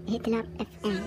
هتلر FM.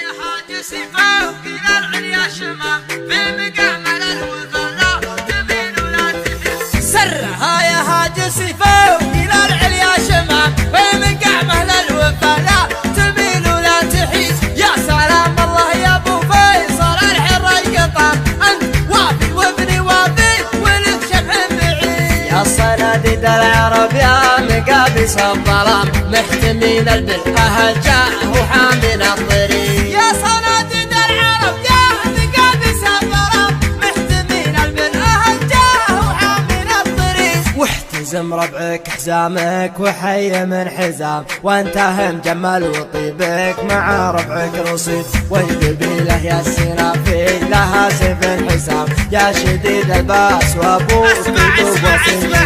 يا حاج سيفه وقيل العليا شمام في مقامل الوفلا تميل ولا تحس. سرها يا حاج سيفه وقيل العليا شمام في مقامل الوفلا تميل ولا تحيس. يا سلام الله يا ابو فيصل الحر القطام انت وافي وابني وافي ولد شبح بعيد. يا صناديد العرب يا مقابس الظلام محتمين بالأهل جاه وحامل الطريق. يا صناديد العرب يا مقابس الظلام محتمين بالأهل جاه وحامل الطريق. واحتزم ربعك حزامك وحي من حزام وانتهى مجمل وطيبك مع ربعك رصيد. والقبيلة يا السنافي لها سيف الحسام يا شديد الباس وابوك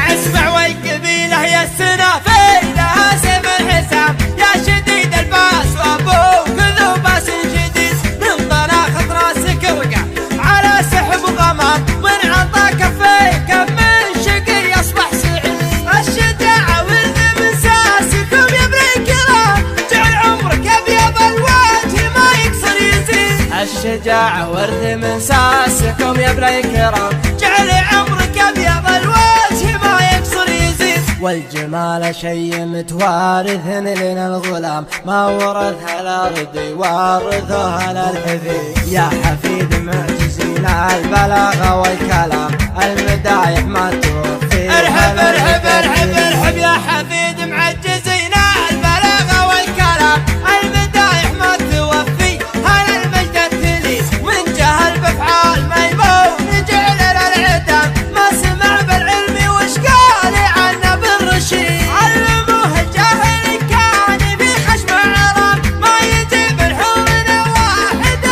اسمع والقبيلة يا السنافي لها سيف الحسام يا شديد الباس وابوك ذو باس جديد. من طناخة راسك وقع على سحب غمام من عطا كفيك من شقي اصبح سعيد. الشجاعة ورد من ساسكم يا ابن الكرام جعل عمرك ابيض الوجه ما يكسر يزيد. الشجاعة ورد من ساسكم يا ابن الكرام جعل عمرك ابيض الوجه ما يكسر يزيد. والجمال شي متوارث لنا الغلام ما ورثها الارض يورثها للحفيد. يا حفيد معجزين البلاغة والكلام المدايح ما توفي. ارحب ارحب ارحب ارحب يا حفيد معجزين البلاغة والكلام المدايح ما توفي. هل المجد التلي من جهل بافعال ميمون جعل للعدم ما سمع بالعلم وش قال عنه بالرشيد. علموه الجاهل كان في خشم عرام ما يجيب الحور واحد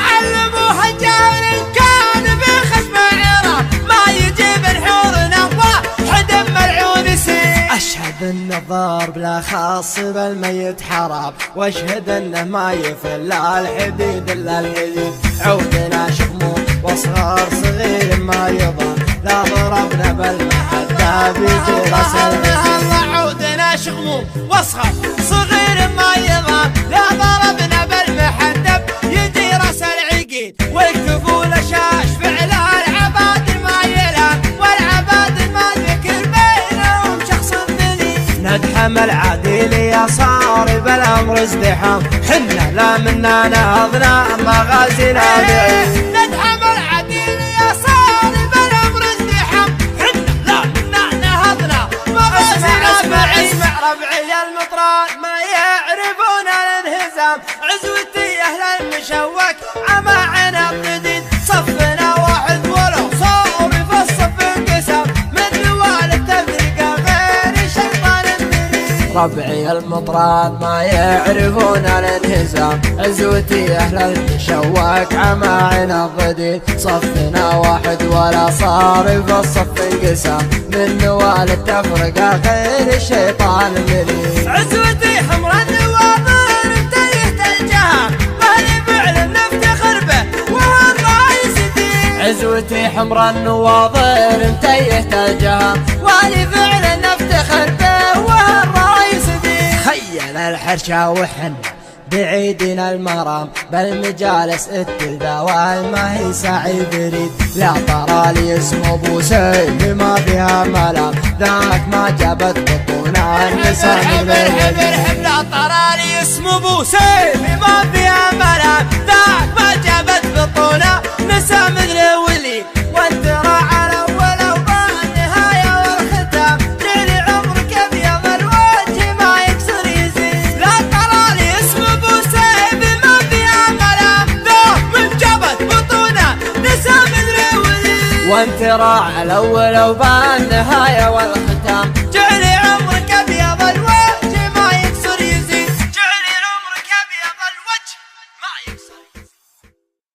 علموه الجاهل كان في خشم عرام ما يجيب الحور واحد ملعون سيد. اشهد ان الضار بلا خاص بالميت حرام واشهد انه ما يفل الحديد الا الحديد. عودنا شموم واصغار صغير ما يضام لا ضربنا بالمحدة بيجي راس الله. عودنا شغموم واصغر صغير ما يضام لا ضربنا بالمحدة يجي راس العقيد. والكفول شاش فعل العباد ما يلام والعباد ما ذكر بينهم شخص ذليل. ندحم العديل يا صار بالامر ازدحام حنا لا منا نهضنا مغازينا بعيد. ندحم العديل يا صار بالامر ازدحام حنا لا منا نهضنا مغازينا بعيد. اسمع ربعي المطران ما يعرفون الانهزام عزوتي اهل المشوك عما عنا الجديد. صفنا واحد ولو صار في الصف انقسام من نوال التفرقه غير شيطان مريد. ربعي المطران ما يعرفون الانهزام عزوتي اهل المشوك عما عنا الضديد. صفنا واحد ولا صار في الصف انقسام من نوال التفرقه غير الشيطان مريد. عزوتي حمر النواظر انتهت الجهام مالي فعل نفتخر به وهو الرئيس دين. عزوتي حمر النواظر انتهت الجهام والي فعل نفتخر به وهو الرئيس دين. خيل الحرشة وحن بعيدنا المرام بالمجالس التلداوال ما هي سعي بريد. لا ترى لي اسم ابو سيف ما فيها ملام ذاك ما جابت بطونا النساء من الحب. لا ترى لي اسم ابو سيف ما فيها ملام ذاك ما جابت بطونا نساء مثل ولي. وانت راعى الاول وبالنهايه والختام جعل عمرك ابيض الوجه ما يكسر يزيد. لا ترى لي اسم ابو سيف ما فيها ملام ذاك من جابت بطونا نساء مثل ولي. وانت راعى الاول وبالنهايه والختام